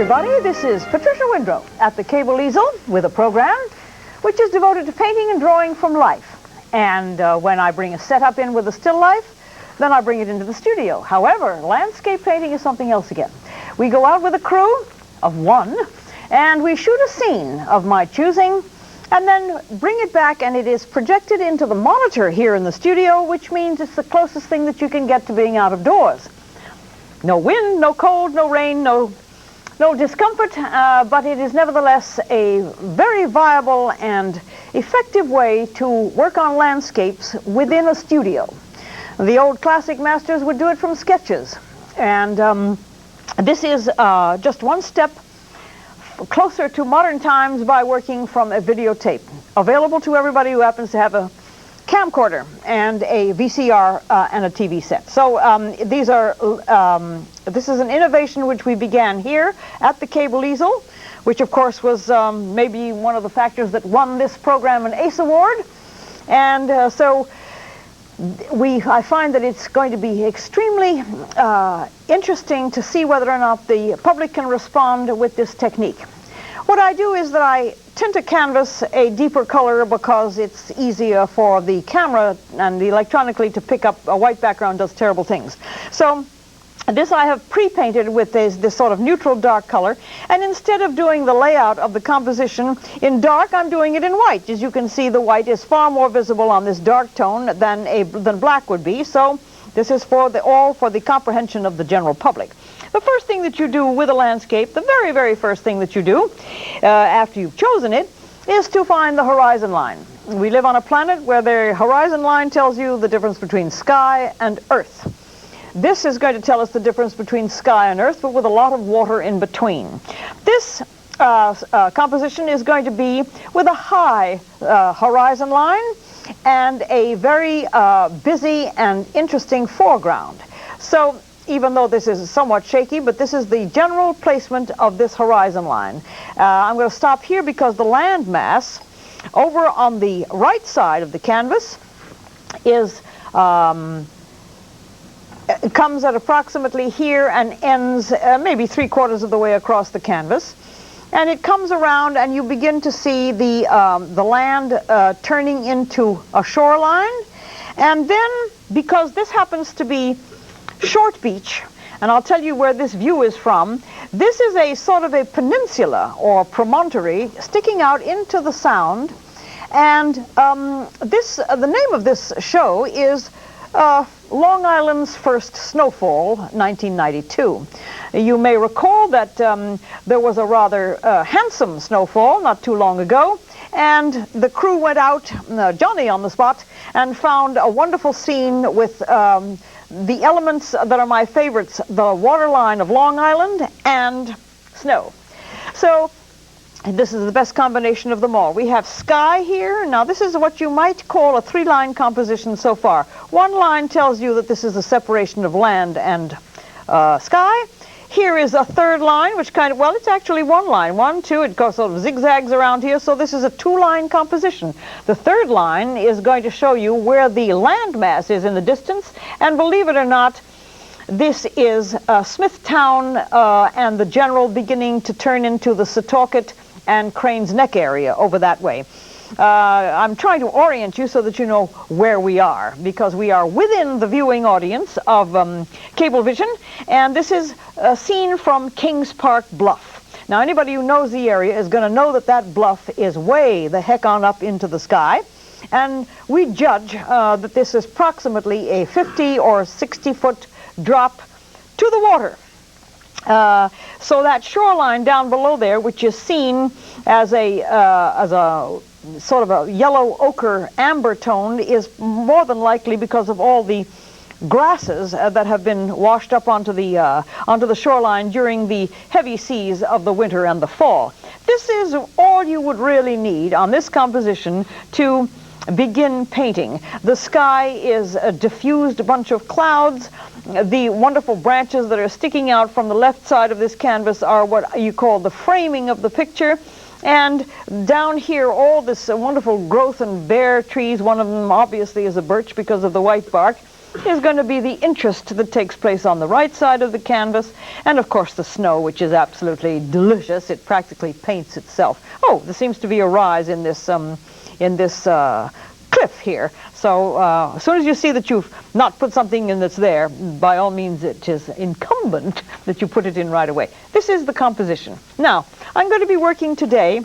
everybody. This is Patricia Windrow at the Cable Easel with a program which is devoted to painting and drawing from life. And when I bring a setup in with a still life, then I bring it into the studio. However, landscape painting is something else again. We go out with a crew of one, and we shoot a scene of my choosing, and then bring it back, and it is projected into the monitor here in the studio, which means it's the closest thing that you can get to being out of doors. No wind, no cold, no rain, no discomfort, but it is nevertheless a very viable and effective way to work on landscapes within a studio. The old classic masters would do it from sketches, and this is just one step closer to modern times by working from a videotape, available to everybody who happens to have a camcorder and a VCR and a TV set. So this is an innovation which we began here at the Cable Easel, which of course was maybe one of the factors that won this program an ACE Award. And so I find that it's going to be extremely interesting to see whether or not the public can respond with this technique. What I do is that I tint a canvas a deeper color because it's easier for the camera and electronically to pick up a white background does terrible things. So this I have pre-painted with this sort of neutral dark color, and instead of doing the layout of the composition in dark, I'm doing it in white. As you can see, the white is far more visible on this dark tone than black would be, so this is all for the comprehension of the general public. The first thing that you do with a landscape, the very, very first thing that you do after you've chosen it, is to find the horizon line. We live on a planet where the horizon line tells you the difference between sky and earth. This is going to tell us the difference between sky and earth, but with a lot of water in between. This composition is going to be with a high horizon line and a very busy and interesting foreground. So even though this is somewhat shaky, but this is the general placement of this horizon line. I'm going to stop here because the land mass over on the right side of the canvas is comes at approximately here and ends maybe 3/4 of the way across the canvas. And it comes around and you begin to see the land turning into a shoreline. And then, because this happens to be Short Beach, and I'll tell you where this view is from, this is a sort of a peninsula or promontory sticking out into the Sound. And the name of this show is Long Island's First Snowfall, 1992. You may recall that there was a rather handsome snowfall not too long ago, and the crew went out, Johnny on the spot, and found a wonderful scene with the elements that are my favorites, the waterline of Long Island and snow. So this is the best combination of them all. We have sky here. Now this is what you might call a three-line composition so far. One line tells you that this is the separation of land and sky. Here is a third line, which kind of, well, it's actually one line. 1, 2, it goes sort of zigzags around here, so this is a two-line composition. The third line is going to show you where the land mass is in the distance, and believe it or not, this is Smithtown and the general beginning to turn into the Setauket and Crane's Neck area over that way. I'm trying to orient you so that you know where we are, because we are within the viewing audience of Cablevision, and this is a scene from Kings Park Bluff. Now anybody who knows the area is going to know that that bluff is way the heck on up into the sky, and we judge that this is approximately a 50 or 60 foot drop to the water. So that shoreline down below there, which is seen as a sort of a yellow ochre amber tone, is more than likely because of all the grasses that have been washed up onto the shoreline during the heavy seas of the winter and the fall. This is all you would really need on this composition to begin painting. The sky is a diffused bunch of clouds. The wonderful branches that are sticking out from the left side of this canvas are what you call the framing of the picture. And down here, all this wonderful growth and bare trees. One of them obviously is a birch because of the white bark. is going to be the interest that takes place on the right side of the canvas, and of course the snow, which is absolutely delicious. It practically paints itself. Oh, there seems to be a rise in this cliff here. So as soon as you see that you've not put something in that's there, by all means it is incumbent that you put it in right away. This is the composition. Now, I'm going to be working today,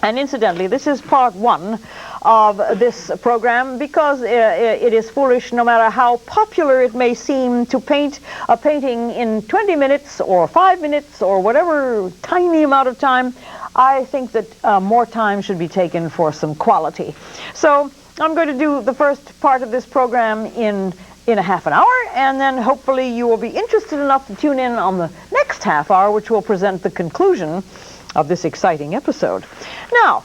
and incidentally, this is part one of this program, because it is foolish, no matter how popular it may seem, to paint a painting in 20 minutes or 5 minutes or whatever tiny amount of time. I think that more time should be taken for some quality. So I'm going to do the first part of this program in a half an hour, and then hopefully you will be interested enough to tune in on the next half hour, which will present the conclusion of this exciting episode. Now,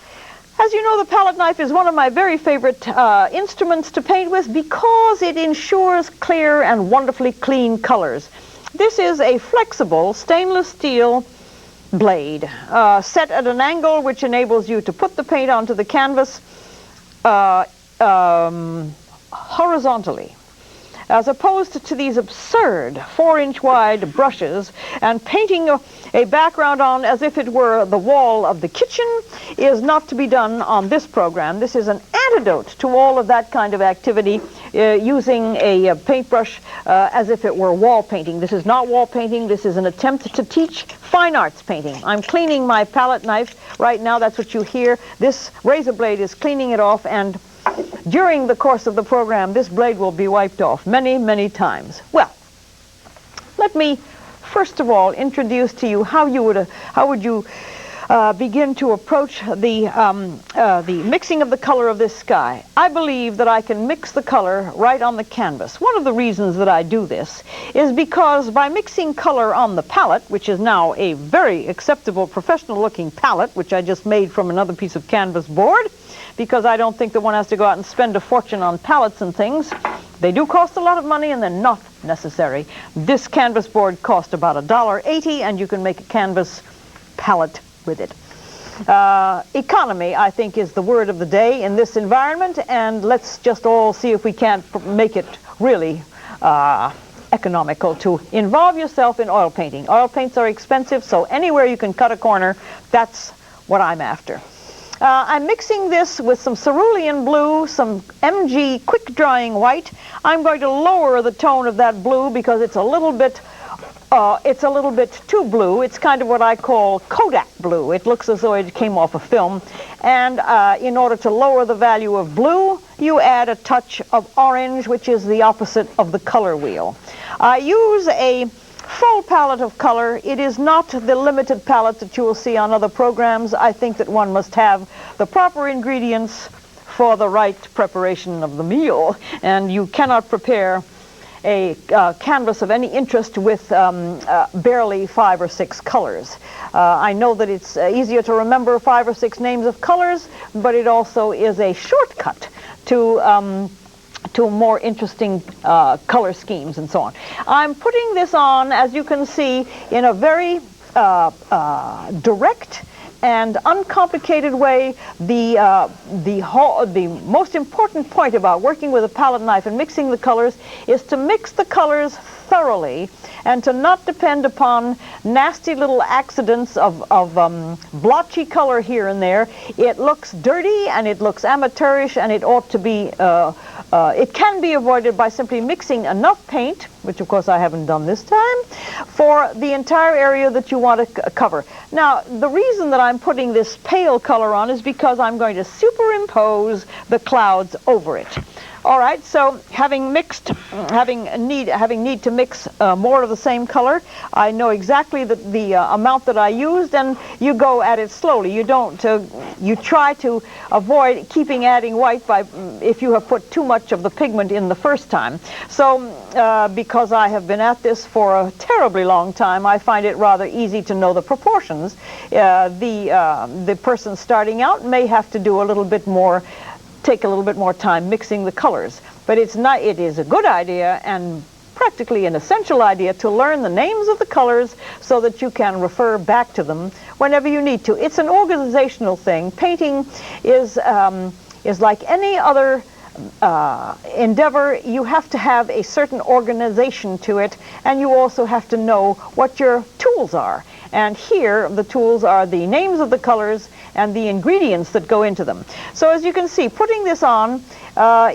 as you know, the palette knife is one of my very favorite instruments to paint with, because it ensures clear and wonderfully clean colors. This is a flexible stainless steel blade set at an angle which enables you to put the paint onto the canvas horizontally, as opposed to these absurd 4-inch wide brushes, and painting a background on as if it were the wall of the kitchen is not to be done on this program. This is an antidote to all of that kind of activity, using a paintbrush as if it were wall painting. This is not wall painting. This is an attempt to teach fine arts painting. I'm cleaning my palette knife right now. That's what you hear. This razor blade is cleaning it off, and during the course of the program, this blade will be wiped off many, many times. Well, let me first of all introduce to you how would you begin to approach the mixing of the color of this sky. I believe that I can mix the color right on the canvas. One of the reasons that I do this is because by mixing color on the palette, which is now a very acceptable professional looking palette, which I just made from another piece of canvas board, because I don't think that one has to go out and spend a fortune on palettes and things. They do cost a lot of money, and they're not necessary. This canvas board cost about $1.80, and you can make a canvas palette with it. Economy, I think, is the word of the day in this environment, and let's just all see if we can't make it really economical to involve yourself in oil painting. Oil paints are expensive, so anywhere you can cut a corner, that's what I'm after. I'm mixing this with some cerulean blue, some MG quick drying white. I'm going to lower the tone of that blue because it's a little bit too blue. It's kind of what I call Kodak blue. It looks as though it came off a film. And in order to lower the value of blue, you add a touch of orange, which is the opposite of the color wheel. I use a full palette of color. It is not the limited palette that you will see on other programs. I think that one must have the proper ingredients for the right preparation of the meal, and you cannot prepare a canvas of any interest with barely 5 or 6 colors. I know that it's easier to remember 5 or 6 names of colors, but it also is a shortcut to more interesting color schemes and so on. I'm putting this on, as you can see, in a very direct and uncomplicated way. The most important point about working with a palette knife and mixing the colors is to mix the colors thoroughly and to not depend upon nasty little accidents of blotchy color here and there. It looks dirty and it looks amateurish, and it ought to be, it can be avoided by simply mixing enough paint, which of course I haven't done this time, for the entire area that you want to cover. Now, the reason that I'm putting this pale color on is because I'm going to superimpose the clouds over it. All right, so having need to mix more of the same color, I know exactly the amount that I used, and you go at it slowly. You don't. You try to avoid keeping adding white by if you have put too much of the pigment in the first time. So, because I have been at this for a terribly long time, I find it rather easy to know the proportions. The person starting out may have to do a little bit more. Take a little bit more time mixing the colors, but it is a good idea and practically an essential idea to learn the names of the colors so that you can refer back to them whenever you need to. It's an organizational thing. Painting is like any other endeavor, you have to have a certain organization to it, and you also have to know what your tools are. And here, the tools are the names of the colors and the ingredients that go into them. So as you can see, putting this on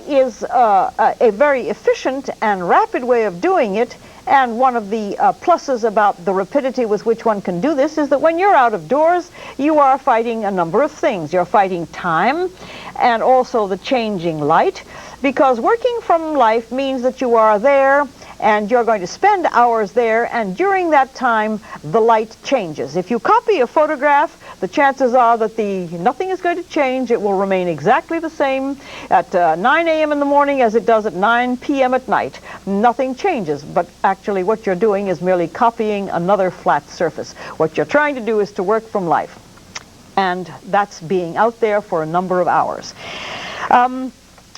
is a very efficient and rapid way of doing it. And one of the pluses about the rapidity with which one can do this is that when you're out of doors, you are fighting a number of things. You're fighting time and also the changing light, because working from life means that you are there and you're going to spend hours there, and during that time the light changes. If you copy a photograph, the chances are that nothing is going to change. It will remain exactly the same at 9 a.m. in the morning as it does at 9 p.m. at night. Nothing changes, but actually what you're doing is merely copying another flat surface. What you're trying to do is to work from life, and that's being out there for a number of hours.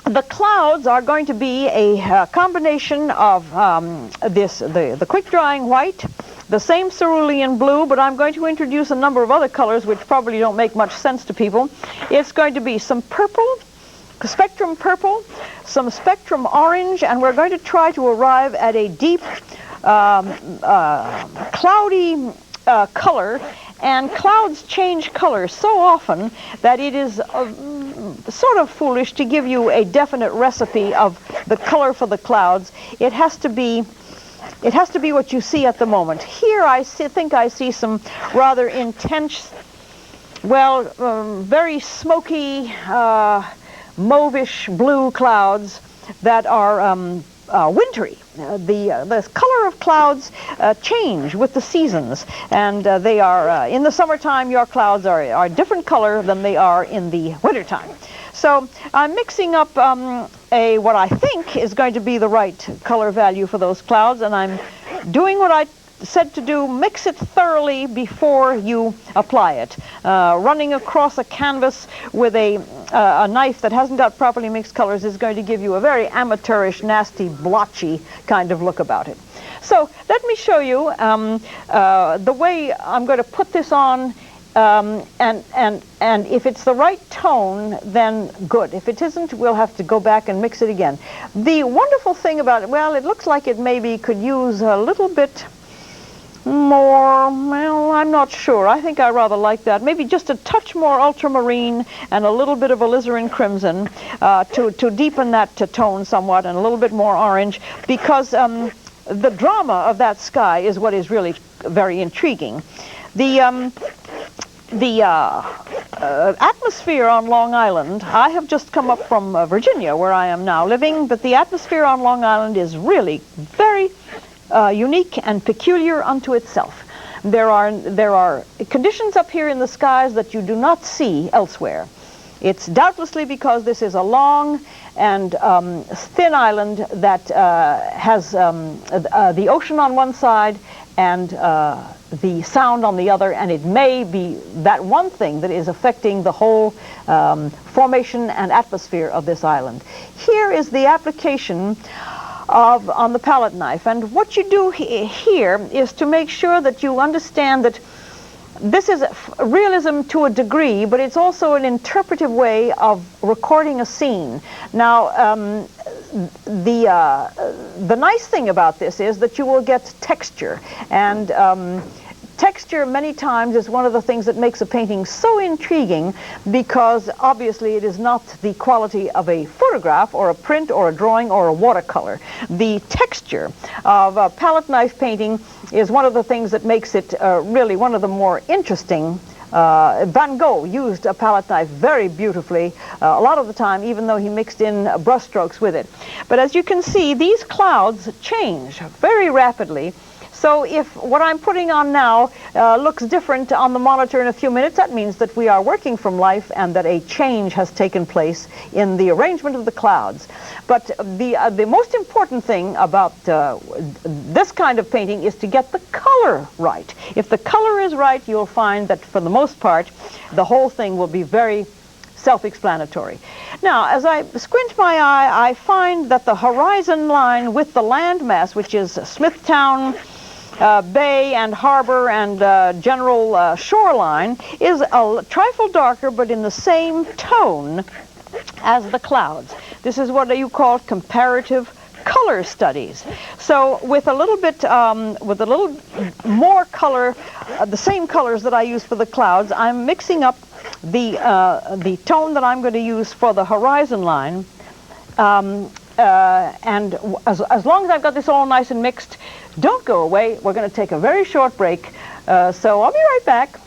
The clouds are going to be a combination of the quick-drying white, the same cerulean blue, but I'm going to introduce a number of other colors which probably don't make much sense to people. It's going to be some purple, spectrum purple, some spectrum orange, and we're going to try to arrive at a deep, cloudy color. And clouds change color so often that it is sort of foolish to give you a definite recipe of the color for the clouds. It has to be what you see at the moment. Here I think I see some rather intense, well, very smoky, mauvish blue clouds that are wintry. The color of clouds change with the seasons, and they are in the summertime your clouds are a different color than they are in the wintertime. So I'm mixing up what I think is going to be the right color value for those clouds, and I'm doing what I said to do: mix it thoroughly before you apply it. Running across a canvas with a knife that hasn't got properly mixed colors is going to give you a very amateurish, nasty, blotchy kind of look about it. So let me show you the way I'm going to put this on, and if it's the right tone, then good. If it isn't, we'll have to go back and mix it again. The wonderful thing about it, well, it looks like it maybe could use a little bit more, well, I'm not sure. I think I rather like that. Maybe just a touch more ultramarine and a little bit of alizarin crimson to deepen that tone somewhat, and a little bit more orange, because the drama of that sky is what is really very intriguing. The atmosphere on Long Island, I have just come up from Virginia, where I am now living, but the atmosphere on Long Island is really very unique and peculiar unto itself. There are conditions up here in the skies that you do not see elsewhere. It's doubtlessly because this is a long and thin island that has the ocean on one side and the sound on the other, and it may be that one thing that is affecting the whole formation and atmosphere of this island. Here is the application on the palette knife, and what you do here is to make sure that you understand that this is realism to a degree, but it's also an interpretive way of recording a scene. Now, the nice thing about this is that you will get texture, and texture many times is one of the things that makes a painting so intriguing, because obviously it is not the quality of a photograph or a print or a drawing or a watercolor. The texture of a palette knife painting is one of the things that makes it really one of the more interesting. Van Gogh used a palette knife very beautifully a lot of the time, even though he mixed in brush strokes with it. But as you can see, these clouds change very rapidly. So if what I'm putting on now looks different on the monitor in a few minutes, that means that we are working from life and that a change has taken place in the arrangement of the clouds. But the most important thing about this kind of painting is to get the color right. If the color is right, you'll find that for the most part, the whole thing will be very self-explanatory. Now, as I squint my eye, I find that the horizon line with the landmass, which is Smithtown Bay and harbor and general shoreline, is a trifle darker, but in the same tone as the clouds. This is what you call comparative color studies. So with a little bit, with a little more color, the same colors that I use for the clouds, I'm mixing up the tone that I'm going to use for the horizon line. And as long as I've got this all nice and mixed, don't go away. We're going to take a very short break. So I'll be right back.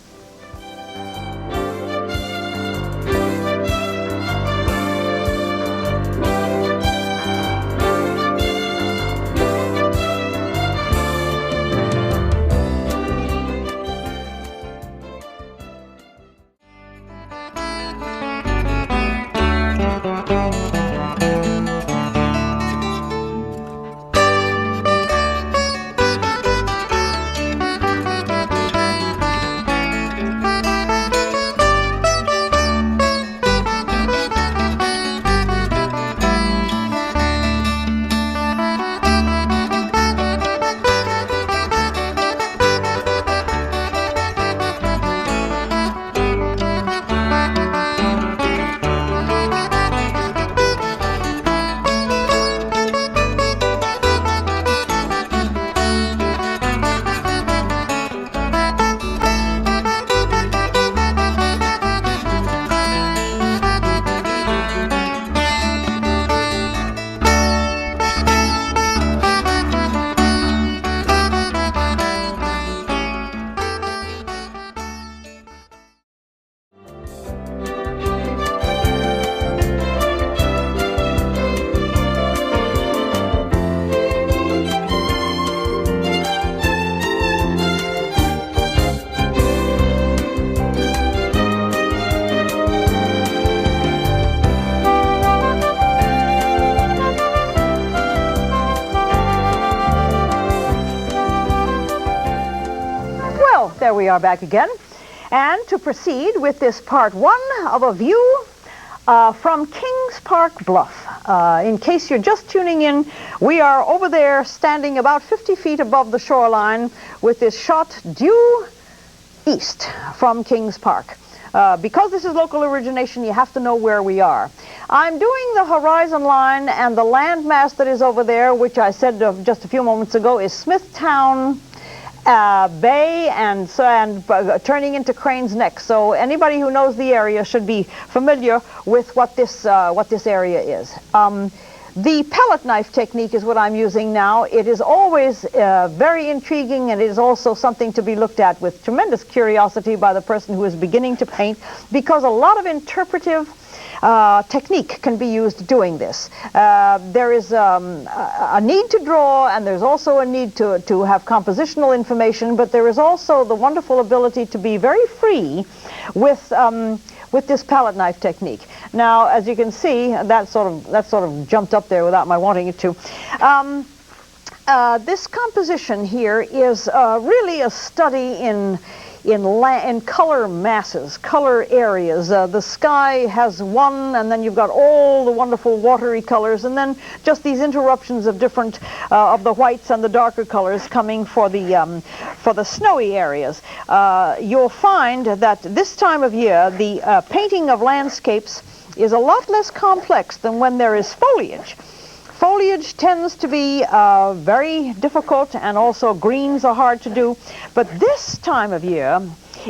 There we are back again. And to proceed with this part one of a view from Kings Park Bluff. In case you're just tuning in, we are over there standing about 50 feet above the shoreline with this shot due east from Kings Park. Because this is local origination, you have to know where we are. I'm doing the horizon line, and the landmass that is over there, which I said just a few moments ago, is Smithtown Bay and turning into Crane's Neck. So anybody who knows the area should be familiar with what this area is. The pellet knife technique is what I'm using now. It is always very intriguing, and it is also something to be looked at with tremendous curiosity by the person who is beginning to paint, because a lot of interpretive technique can be used doing this. There is a need to draw, and there's also a need to have compositional information, but there is also the wonderful ability to be very free with this palette knife technique. Now, as you can see, that sort of jumped up there without my wanting it to. This composition here is really a study in color masses, color areas. The sky has one, and then you've got all the wonderful watery colors, and then just these interruptions of different of the whites and the darker colors coming for the snowy areas. You'll find that this time of year the painting of landscapes is a lot less complex than when there is foliage. Foliage tends to be very difficult, and also greens are hard to do. But this time of year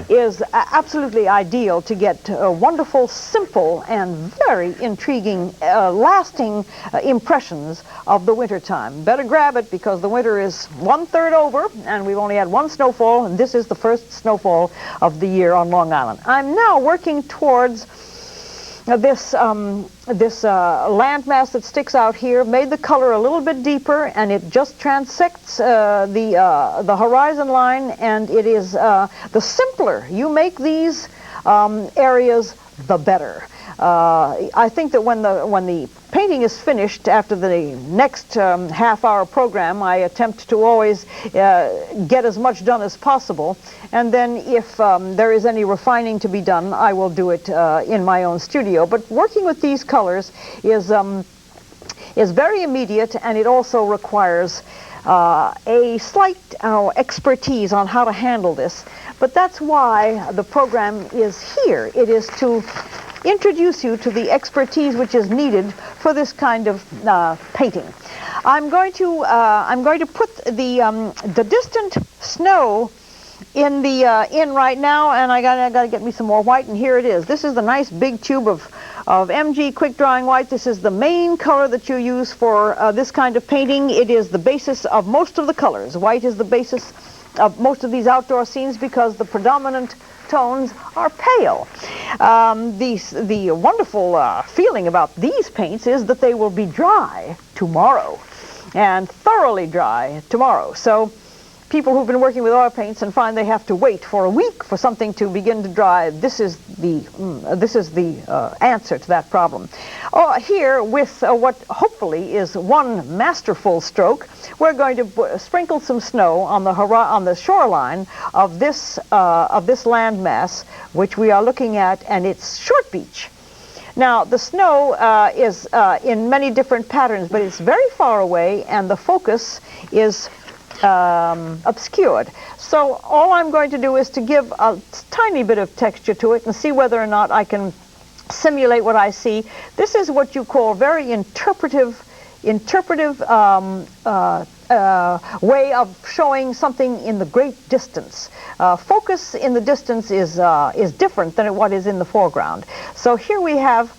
is absolutely ideal to get wonderful, simple, and very intriguing, lasting impressions of the winter time. Better grab it, because the winter is 1/3 over, and we've only had one snowfall, and this is the first snowfall of the year on Long Island. I'm now working towards this landmass that sticks out here, made the color a little bit deeper, and it just transects the horizon line, and it is the simpler you make these areas, the better. I think that when the painting is finished, after the next half-hour program, I attempt to always get as much done as possible, and then if there is any refining to be done, I will do it in my own studio. But working with these colors is very immediate, and it also requires a slight expertise on how to handle this. But that's why the program is here. It is to introduce you to the expertise which is needed for this kind of painting. I'm going to put the distant snow in right now, and I gotta get me some more white, and here it is. This is the nice big tube of MG quick drying white. This is the main color that you use for this kind of painting. It is the basis of most of the colors. White is the basis of most of these outdoor scenes because the predominant tones are pale. The wonderful feeling about these paints is that they will be dry tomorrow, and thoroughly dry tomorrow. So people who've been working with oil paints and find they have to wait for a week for something to begin to dry, this is the answer to that problem. Here, with what hopefully is one masterful stroke, we're going to sprinkle some snow on the shoreline of this landmass, which we are looking at, and it's Short Beach. Now, the snow is in many different patterns, but it's very far away, and the focus is obscured. So all I'm going to do is to give a tiny bit of texture to it and see whether or not I can simulate what I see. This is what you call very interpretive way of showing something in the great distance. Focus in the distance is different than what is in the foreground. So here we have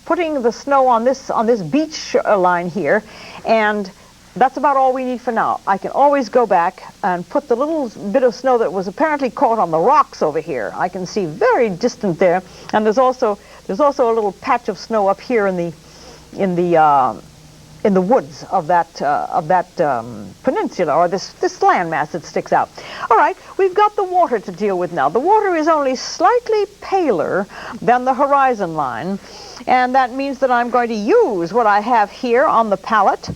putting the snow on this beach line here, and that's about all we need for now. I can always go back and put the little bit of snow that was apparently caught on the rocks over here. I can see very distant there, and there's also a little patch of snow up here in the woods of that peninsula, or this landmass that sticks out. All right, we've got the water to deal with now. The water is only slightly paler than the horizon line, and that means that I'm going to use what I have here on the palette,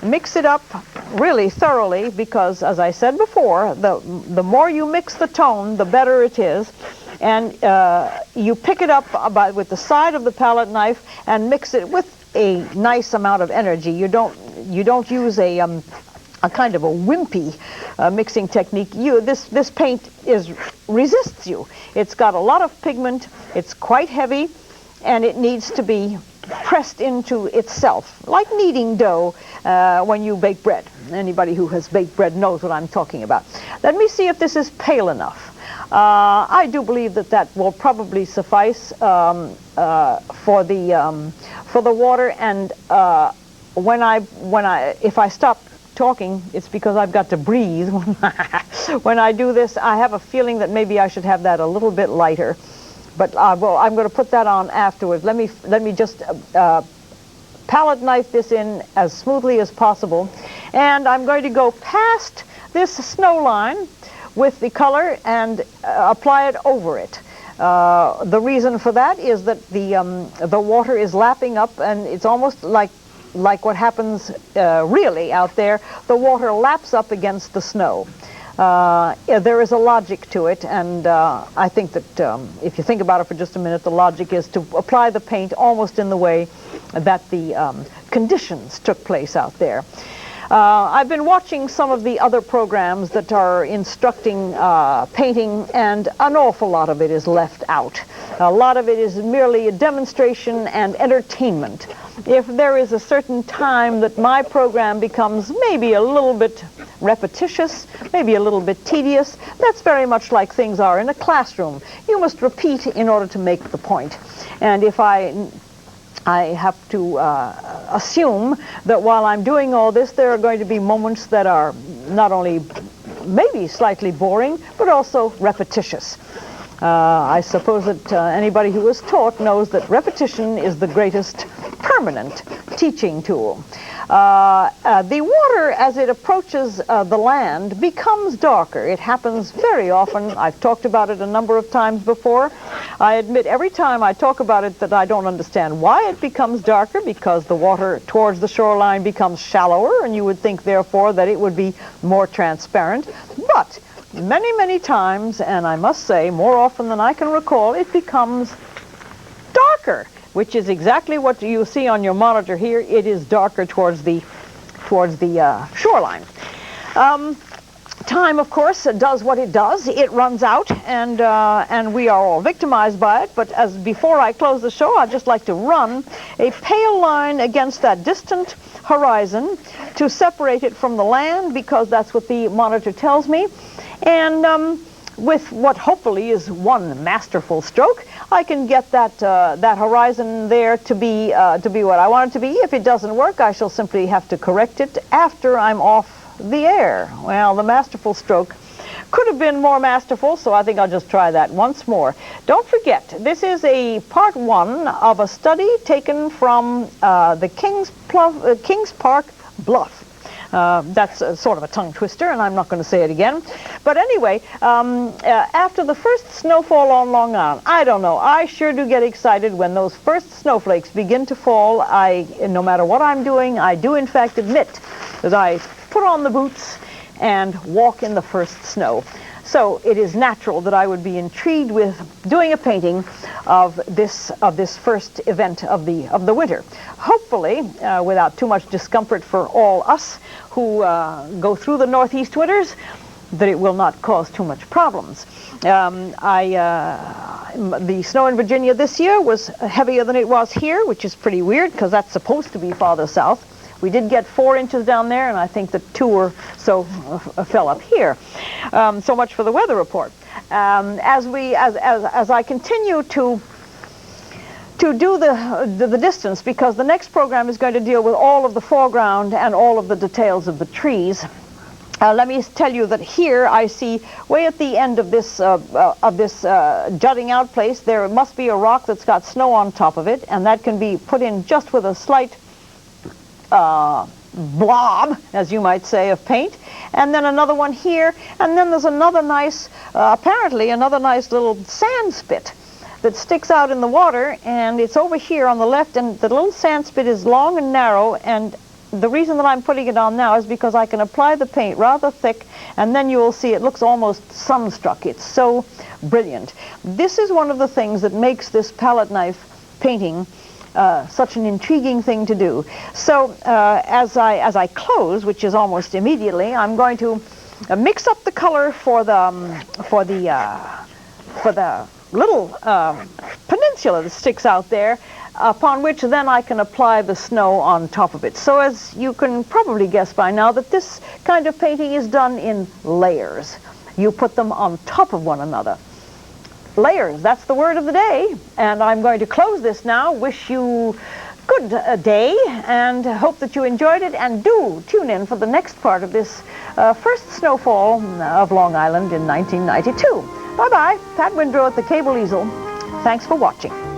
mix it up really thoroughly, because, as I said before, the more you mix the tone, the better it is. And you pick it up with the side of the palette knife and mix it with a nice amount of energy. You don't use a kind of a wimpy mixing technique. This paint resists you. It's got a lot of pigment. It's quite heavy, and it needs to be pressed into itself, like kneading dough when you bake bread. Anybody who has baked bread knows what I'm talking about. Let me see if this is pale enough. I do believe that will probably suffice for the water. And if I stop talking, it's because I've got to breathe. When I do this, I have a feeling that maybe I should have that a little bit lighter. But I'm going to put that on afterwards. Let me just palette knife this in as smoothly as possible, and I'm going to go past this snow line with the color and apply it over it. The reason for that is that the water is lapping up, and it's almost like what happens really out there. The water laps up against the snow. There is a logic to it, and I think that if you think about it for just a minute, the logic is to apply the paint almost in the way that the conditions took place out there. I've been watching some of the other programs that are instructing painting, and an awful lot of it is left out. A lot of it is merely a demonstration and entertainment. If there is a certain time that my program becomes maybe a little bit repetitious, maybe a little bit tedious, that's very much like things are in a classroom. You must repeat in order to make the point. And if I have to assume that while I'm doing all this, there are going to be moments that are not only maybe slightly boring, but also repetitious. I suppose that anybody who is taught knows that repetition is the greatest permanent teaching tool. The water, as it approaches the land, becomes darker. It happens very often. I've talked about it a number of times before. I admit every time I talk about it that I don't understand why it becomes darker, because the water towards the shoreline becomes shallower, and you would think, therefore, that it would be more transparent. But many, many times, and I must say more often than I can recall, it becomes darker, which is exactly what you see on your monitor here. It is darker towards the shoreline. Time, of course, does what it does. It runs out, and we are all victimized by it. But as before I close the show, I'd just like to run a pale line against that distant horizon to separate it from the land, because that's what the monitor tells me. And with what hopefully is one masterful stroke, I can get that that horizon there to be what I want it to be. If it doesn't work, I shall simply have to correct it after I'm off the air. Well, the masterful stroke could have been more masterful, so I think I'll just try that once more. Don't forget, this is a part one of a study taken from the Kings Park Bluff. That's sort of a tongue twister, and I'm not going to say it again. But anyway, after the first snowfall on Long Island, I don't know, I sure do get excited when those first snowflakes begin to fall. No matter what I'm doing, I do in fact admit that I put on the boots and walk in the first snow. So it is natural that I would be intrigued with doing a painting of this first event of the winter. Hopefully, without too much discomfort for all us who go through the Northeast winters, that it will not cause too much problems. The snow in Virginia this year was heavier than it was here, which is pretty weird because that's supposed to be farther south. We did get 4 inches down there, and I think that 2 or so fell up here. So much for the weather report. As I continue to do the distance, because the next program is going to deal with all of the foreground and all of the details of the trees. Let me tell you that here I see way at the end of this jutting out place, there must be a rock that's got snow on top of it, and that can be put in just with a slight blob, as you might say, of paint, and then another one here, and then there's another nice, apparently another nice little sand spit that sticks out in the water, and it's over here on the left, and the little sand spit is long and narrow, and the reason that I'm putting it on now is because I can apply the paint rather thick, and then you will see it looks almost sunstruck. It's so brilliant. This is one of the things that makes this palette knife painting such an intriguing thing to do. So as I close, which is almost immediately, I'm going to mix up the color for the little peninsula that sticks out there, upon which then I can apply the snow on top of it. So as you can probably guess by now, that this kind of painting is done in layers. You put them on top of one another. Layers, that's the word of the day. And I'm going to close this now. Wish you good day, and hope that you enjoyed it. And do tune in for the next part of this first snowfall of Long Island in 1992. Bye-bye. Pat Windrow at the Cable Easel. Thanks for watching.